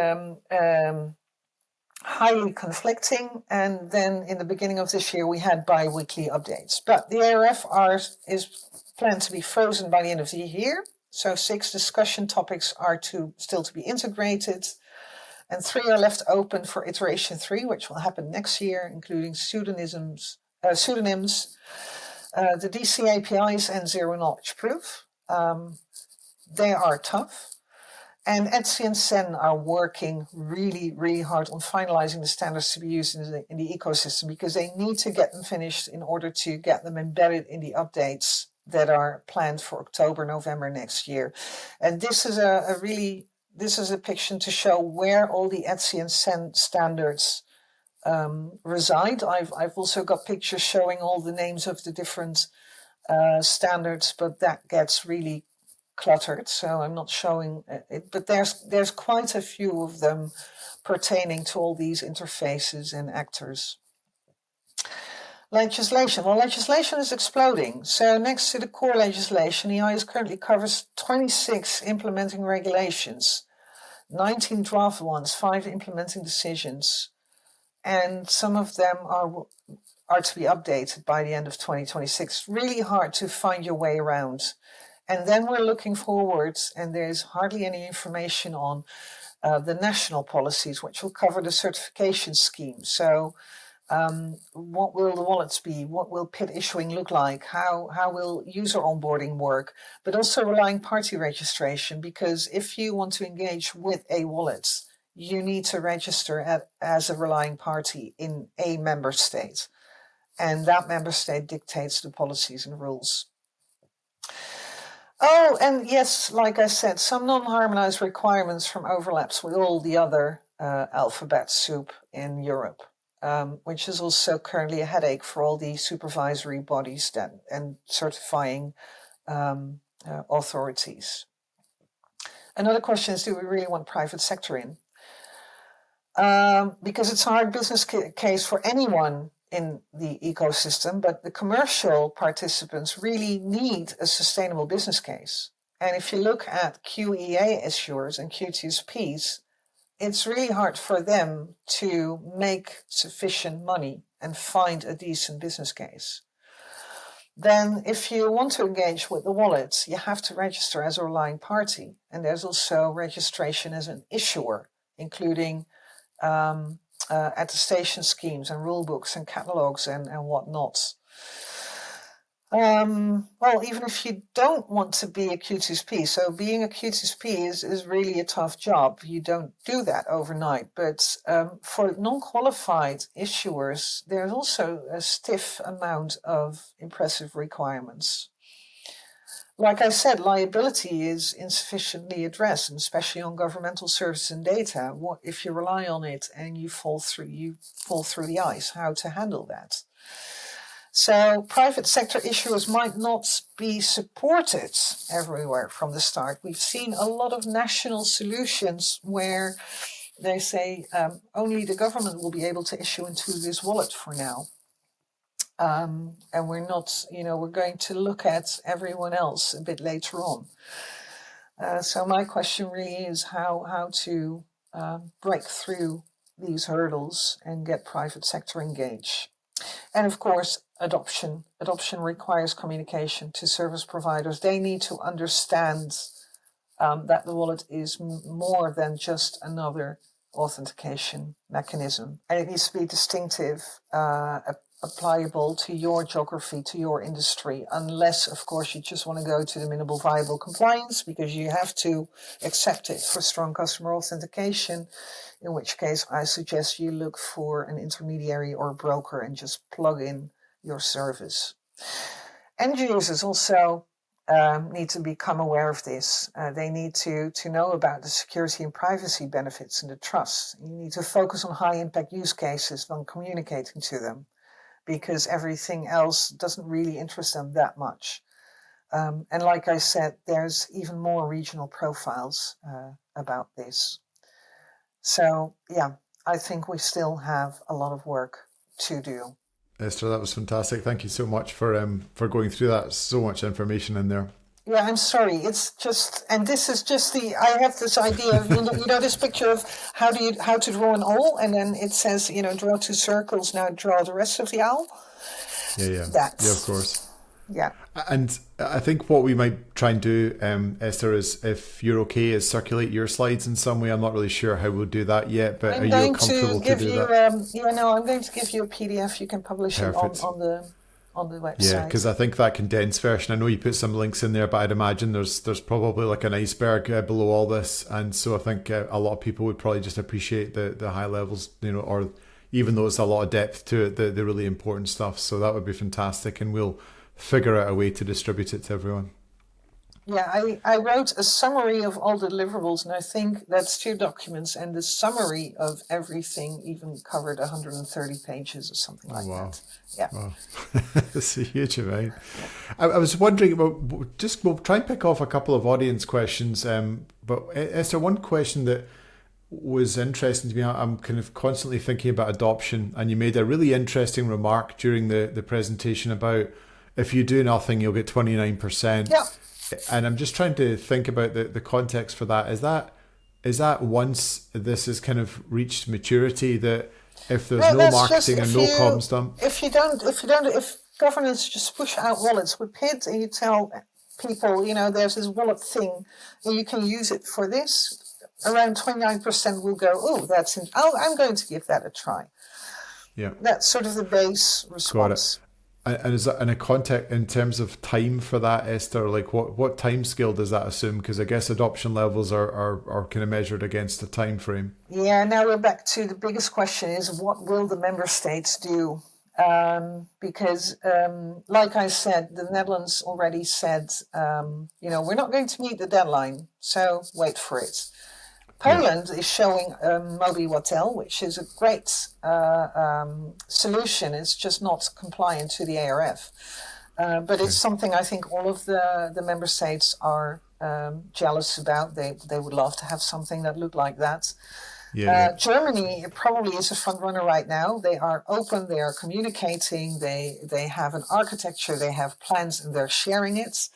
highly conflicting. And then in the beginning of this year, we had bi-weekly updates. But the ARF is planned to be frozen by the end of the year. So 6 discussion topics are still to be integrated. And 3 are left open for iteration 3, which will happen next year, including pseudonyms, the DC APIs, and zero knowledge proof. They are tough. And Etsy and Sen are working really, really hard on finalizing the standards to be used in the ecosystem, because they need to get them finished in order to get them embedded in the updates that are planned for October, November next year. And this is this is a picture to show where all the Etsy and Sen standards reside. I've also got pictures showing all the names of the different standards, but that gets really cluttered, so I'm not showing it. But there's quite a few of them pertaining to all these interfaces and actors. Legislation. Well, legislation is exploding. So next to the core legislation, EIS currently covers 26 implementing regulations, 19 draft ones, 5 implementing decisions, and some of them are to be updated by the end of 2026. Really hard to find your way around. And then we're looking forward, and there's hardly any information on the national policies, which will cover the certification scheme. So what will the wallets be? What will PIT issuing look like? How will user onboarding work? But also relying party registration, because if you want to engage with a wallet, you need to register as a relying party in a member state. And that member state dictates the policies and rules. Oh, and yes, like I said, some non-harmonized requirements from overlaps with all the other alphabet soup in Europe, which is also currently a headache for all the supervisory bodies and certifying authorities. Another question is, do we really want private sector in? Because it's a hard business case for anyone in the ecosystem, but the commercial participants really need a sustainable business case. And if you look at QEA issuers and QTSPs, it's really hard for them to make sufficient money and find a decent business case. Then if you want to engage with the wallets, you have to register as a relying party. And there's also registration as an issuer, including attestation schemes and rule books and catalogs and whatnot. Well, even if you don't want to be a QTSP, so being a QTSP is really a tough job. You don't do that overnight. But for non-qualified issuers, there's also a stiff amount of impressive requirements. Like I said, liability is insufficiently addressed, and especially on governmental services and data. What if you rely on it and you fall through the ice? How to handle that? So private sector issuers might not be supported everywhere from the start. We've seen a lot of national solutions where they say only the government will be able to issue into this wallet for now. And we're not, we're going to look at everyone else a bit later on. So my question really is how to break through these hurdles and get private sector engaged. And of course, adoption. Adoption requires communication to service providers. They need to understand that the wallet is more than just another authentication mechanism. And it needs to be distinctive, applicable to your geography, to your industry, unless, of course, you just want to go to the minimal viable compliance, because you have to accept it for strong customer authentication, in which case I suggest you look for an intermediary or a broker and just plug in your service. End users also need to become aware of this. They need to know about the security and privacy benefits and the trust. You need to focus on high impact use cases when communicating to them, because everything else doesn't really interest them that much. And like I said, there's even more regional profiles about this. So, yeah, I think we still have a lot of work to do. Esther, that was fantastic. Thank you so much for going through that. So much information in there. Yeah, I'm sorry. It's just, and this is just I have this idea of, this picture of how to draw an owl, and then it says, draw 2 circles, now draw the rest of the owl. Yeah, of course. Yeah. And I think what we might try and do, Esther, is, if you're okay, is circulate your slides in some way. I'm not really sure how we'll do that yet, but are you comfortable to do that? I'm going to give you a PDF you can publish it on on the website. Yeah, because I think that condensed version, I know you put some links in there, but I'd imagine there's probably like an iceberg below all this. And so I think a lot of people would probably just appreciate the high levels, or even though it's a lot of depth to it, the really important stuff. So that would be fantastic. And we'll figure out a way to distribute it to everyone. Yeah, I wrote a summary of all the deliverables, and I think that's 2 documents, and the summary of everything even covered 130 pages or something like that. Yeah. Wow. That's a huge amount. I was wondering, we'll try and pick off a couple of audience questions. But Esther, one question that was interesting to me, I'm kind of constantly thinking about adoption, and you made a really interesting remark during the presentation about if you do nothing, you'll get 29%. Yeah. And I'm just trying to think about the context for that. Is that once this has kind of reached maturity, that if there's no marketing and no comms done, if governments just push out wallets with PID and you tell people, there's this wallet thing and you can use it for this, around 29% will go, I'm going to give that a try. Yeah, that's sort of the base response. Got it. And is that in a context in terms of time for that, Esther? Like what time scale does that assume? Because I guess adoption levels are kind of measured against a time frame. Yeah, now we're back to the biggest question is what will the member states do? Because like I said, the Netherlands already said, we're not going to meet the deadline, so wait for it. Poland is showing MobiWatel, which is a great solution. It's just not compliant to the ARF. But it's something I think all of the member states are jealous about. They would love to have something that looked like that. Germany probably is a front runner right now. They are open, they are communicating, they have an architecture, they have plans, and they're sharing it.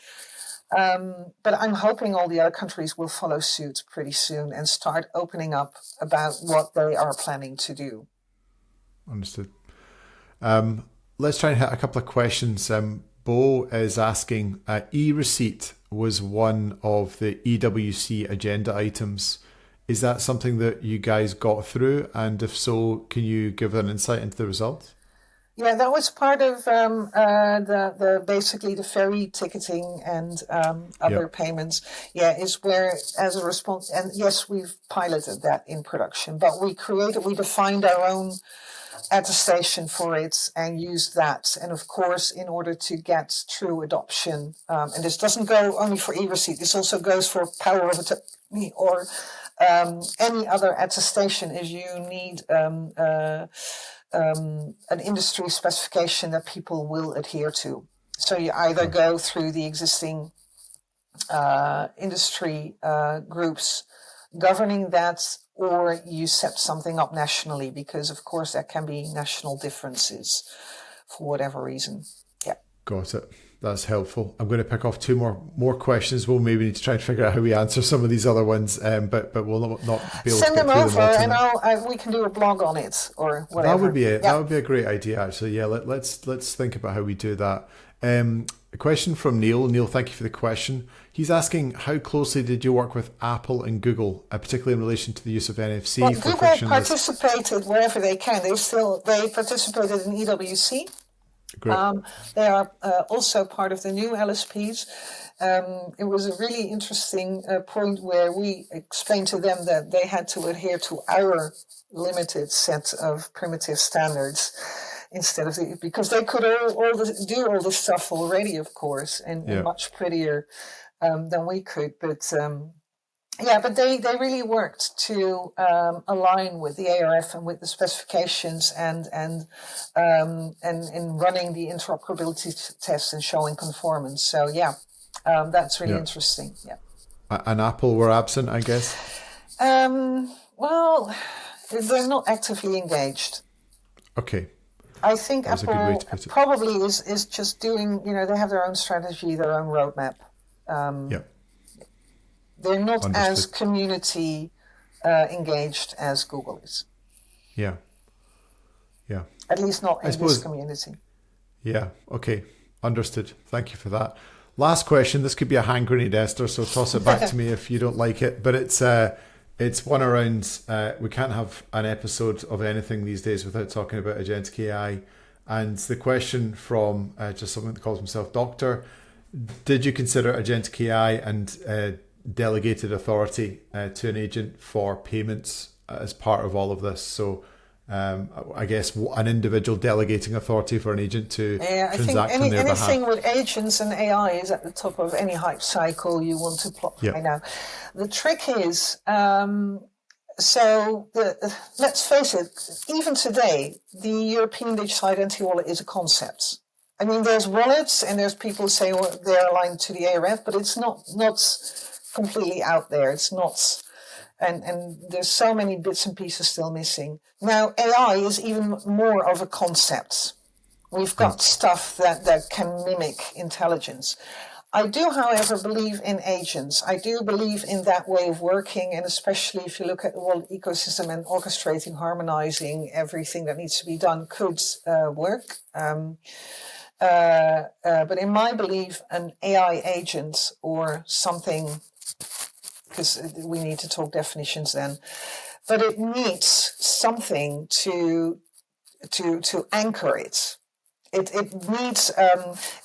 But I'm hoping all the other countries will follow suit pretty soon and start opening up about what they are planning to do. Understood. Let's try and hit a couple of questions. Bo is asking, e-receipt was one of the EWC agenda items. Is that something that you guys got through? And if so, can you give an insight into the results? Yeah, that was part of the basically the ferry ticketing and other payments. Yeah, is where as a response, and yes, we've piloted that in production, but we defined our own attestation for it and used that. And of course, in order to get true adoption, and this doesn't go only for e-receipt, this also goes for power of attorney or any other attestation, is you need an industry specification that people will adhere to. So you either go through the existing industry groups governing that, or you set something up nationally, because of course there can be national differences for whatever reason. Yeah. Got it. That's helpful. I'm going to pick off 2 more questions. We'll maybe need to try and figure out how we answer some of these other ones, but we'll not be able Send to get them through over, them all and we can do a blog on it or whatever. That would be it. Yeah. That would be a great idea, actually. Yeah, let's think about how we do that. A question from Neil. Neil, thank you for the question. He's asking, how closely did you work with Apple and Google, particularly in relation to the use of NFC? Well, Google participated wherever they can. They participated in EWC. Great. They are also part of the new LSPs. It was a really interesting point where we explained to them that they had to adhere to our limited set of primitive standards instead of because they could do all this stuff already, of course, and much prettier than we could. But but they really worked to align with the ARF and with the specifications and in running the interoperability tests and showing conformance. So that's really interesting. Yeah. And Apple were absent, I guess. Well, they're not actively engaged. Okay. I think Apple probably is just doing. They have their own strategy, their own roadmap. They're not as community engaged as Google is. Yeah. At least not in this community. Yeah. Okay. Understood. Thank you for that. Last question. This could be a hand grenade, Esther, so toss it back to me if you don't like it. But it's one around, we can't have an episode of anything these days without talking about agentic AI. And the question from just someone that calls himself Doctor, did you consider agentic AI and delegated authority to an agent for payments as part of all of this? So I guess an individual delegating authority for an agent to transact on their behalf. Anything with agents and AI is at the top of any hype cycle you want to plot right now. The trick is, let's face it, even today, the European Digital Identity Wallet is a concept. I mean, there's wallets and there's people who say they're aligned to the ARF, but it's not completely out there. It's not... And there's so many bits and pieces still missing. Now, AI is even more of a concept. We've got stuff that can mimic intelligence. I do, however, believe in agents. I do believe in that way of working, and especially if you look at the wallet ecosystem and orchestrating, harmonizing everything that needs to be done could work. But in my belief, an AI agent or something, because we need to talk definitions then, but it needs something to anchor it. It needs,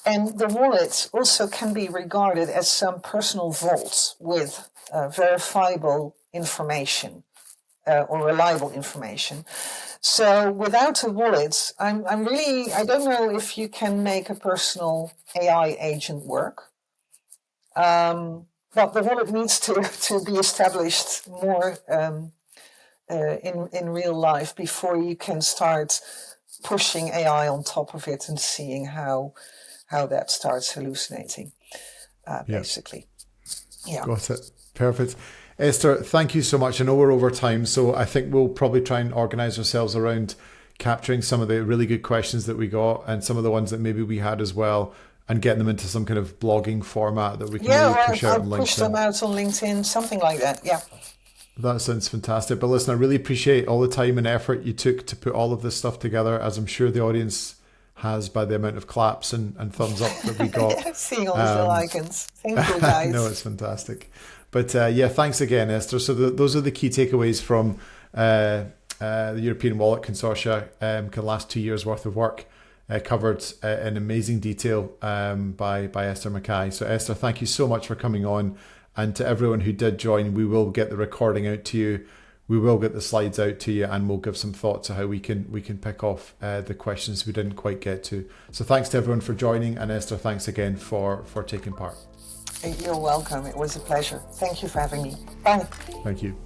and the wallet also can be regarded as some personal vault with verifiable information or reliable information. So without a wallet, I don't know if you can make a personal AI agent work. But the wallet needs to be established more in real life before you can start pushing AI on top of it and seeing how that starts hallucinating, basically. Yeah. Got it. Perfect. Esther, thank you so much. I know we're over time, so I think we'll probably try and organise ourselves around capturing some of the really good questions that we got and some of the ones that maybe we had as well, and getting them into some kind of blogging format that we can really push out on LinkedIn. Push them out on LinkedIn, something like that, yeah. That sounds fantastic. But listen, I really appreciate all the time and effort you took to put all of this stuff together, as I'm sure the audience has by the amount of claps and thumbs up that we got. Seeing all the little icons. Thank you, guys. No, it's fantastic. But thanks again, Esther. So those are the key takeaways from the European Wallet Consortia, the last 2 years worth of work. Covered in amazing detail by Esther Makaay. So Esther, thank you so much for coming on, and to everyone who did join, we will get the recording out to you, we will get the slides out to you, and we'll give some thought to how we can pick off the questions we didn't quite get to. So thanks to everyone for joining, and Esther, thanks again for taking part. You're welcome. It was a pleasure. Thank you for having me. Bye. Thank you.